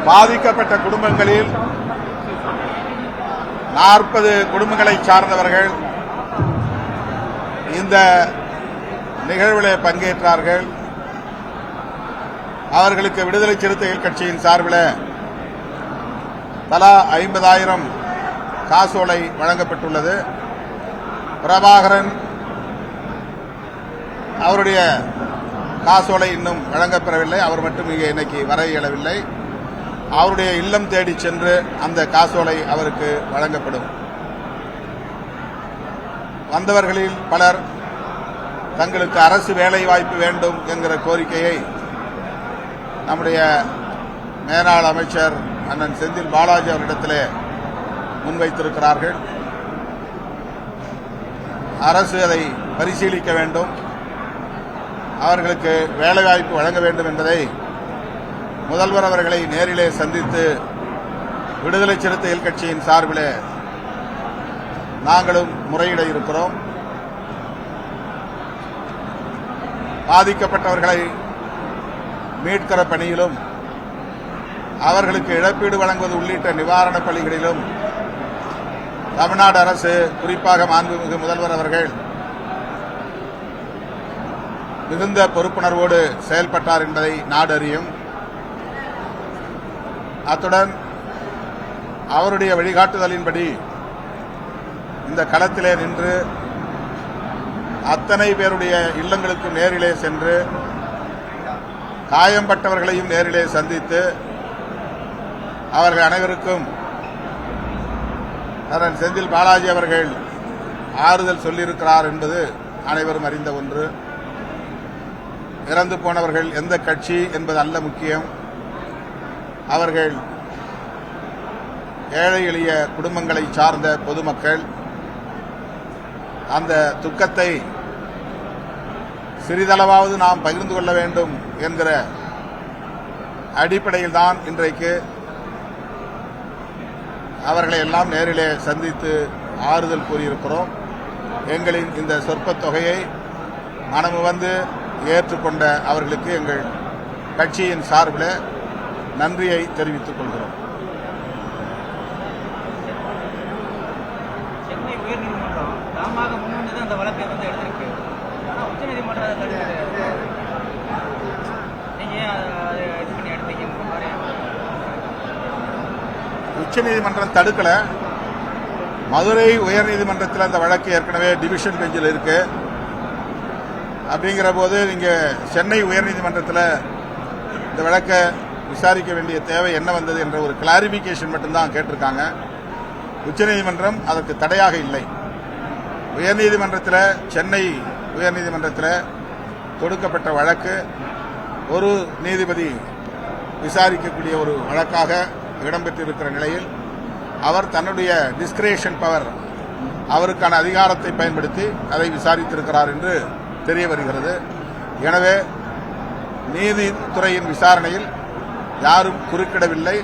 பாதிக்கப்பட்ட குடும்பங்களில் 40 குடும்பங்களை சார்ந்தவர்கள் இந்த நிகழ்வில் பங்கேற்றார்கள். அவர்களுக்கு விடுதலை சிறுத்தைகள் கட்சியின் சார்பில் தலா 50,000 காசோலை வழங்கப்பட்டுள்ளது. பிரபாகரன் அவருடைய காசோலை இன்னும் வழங்கப்பெறவில்லை. அவர் மட்டும் இங்கே இன்னைக்கு வர இயலவில்லை. அவருடைய இல்லம் தேடி சென்று அந்த காசோலை அவருக்கு வழங்கப்படும். வந்தவர்களில் பலர் தங்களுக்கு அரசு வேலை வாய்ப்பு வேண்டும் என்கிற கோரிக்கையை நம்முடைய மேலாள் அமைச்சர் அண்ணன் செந்தில் பாலாஜி அவரிடத்திலே முன்வைத்திருக்கிறார்கள். அரசு அதை பரிசீலிக்க வேண்டும், அவர்களுக்கு வேலைவாய்ப்பு வழங்க வேண்டும் என்பதை முதல்வர் அவர்களை நேரிலே சந்தித்து விடுதலை சிறுத்தைகள் கட்சியின் சார்பில் நாங்களும் முறையிட இருக்கிறோம். பாதிக்கப்பட்டவர்களை மீட்கிற பணியிலும் அவர்களுக்கு இழப்பீடு வழங்குவது உள்ளிட்ட நிவாரணப் பணிகளிலும் தமிழ்நாடு அரசு, குறிப்பாக மாண்புமிகு முதல்வர் அவர்கள் மிகுந்த பொறுப்புணர்வோடு செயல்பட்டார் என்பதை நாடு அறியும். அத்துடன் அவருடைய வழிகாட்டுதலின்படி இந்த களத்திலே நின்று அத்தனை பேருடைய இல்லங்களுக்கு நேரிலே சென்று காயம்பட்டவர்களையும் நேரிலே சந்தித்து அவர்கள் அனைவருக்கும் செந்தில் பாலாஜி அவர்கள் ஆறுதல் சொல்லியிருக்கிறார் என்பது அனைவரும் அறிந்த ஒன்று. இறந்து போனவர்கள் எந்த கட்சி என்பது அல்ல முக்கியம். அவர்கள் ஏழை எளிய குடும்பங்களை சார்ந்த பொதுமக்கள். அந்த துக்கத்தை சிறிதளவாவது நாம் பகிர்ந்து கொள்ள வேண்டும் என்கிற அடிப்படையில் தான் இன்றைக்கு அவர்களை எல்லாம் நேரிலே சந்தித்து ஆறுதல் கூறியிருக்கிறோம். எங்களின் இந்த சொற்ப தொகையை மனமு வந்து ஏற்றுக்கொண்ட அவர்களுக்கு எங்கள் கட்சியின் சார்பில் நன்றியை தெரிவித்துக் கொள்கிறோம். சென்னை உயர்நீதிமன்றம் தாமாக முன்வந்து அந்த வழக்கை எடுத்திருக்கு. ஆனால் உச்சநீதிமன்றம் உச்சநீதிமன்றம் தடுக்கல. மதுரை உயர்நீதிமன்றத்தில் அந்த வழக்கு ஏற்கனவே டிவிஷன் பெஞ்சில் இருக்கு. அப்படிங்கிற போது நீங்க சென்னை உயர்நீதிமன்றத்தில் இந்த வழக்கை விசாரிக்க வேண்டிய தேவை என்ன வந்தது என்ற ஒரு கிளாரிபிகேஷன் மட்டும்தான் கேட்டிருக்காங்க. உச்சநீதிமன்றம் அதற்கு தடையாக இல்லை. உயர்நீதிமன்றத்தில், சென்னை உயர்நீதிமன்றத்தில் தொடுக்கப்பட்ட வழக்கு ஒரு நீதிபதி விசாரிக்கக்கூடிய ஒரு வழக்காக இடம்பெற்றிருக்கிற நிலையில் அவர் தன்னுடைய டிஸ்கிரேஷன் பவர், அவருக்கான அதிகாரத்தை பயன்படுத்தி அதை விசாரித்திருக்கிறார் என்று தெரிய வருகிறது. எனவே நீதித்துறையின் விசாரணையில் யாரும் குறுக்கிடவில்லை,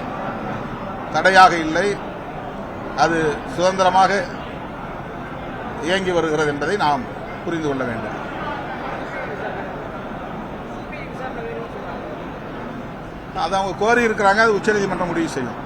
தடையாக இல்லை. அது சுதந்திரமாக இயங்கி வருகிறது என்பதை நாம் புரிந்து கொள்ள வேண்டும். அதை அவங்க கோரி இருக்கிறாங்க, அது உச்சநீதிமன்றம் முடிவு செய்யும்.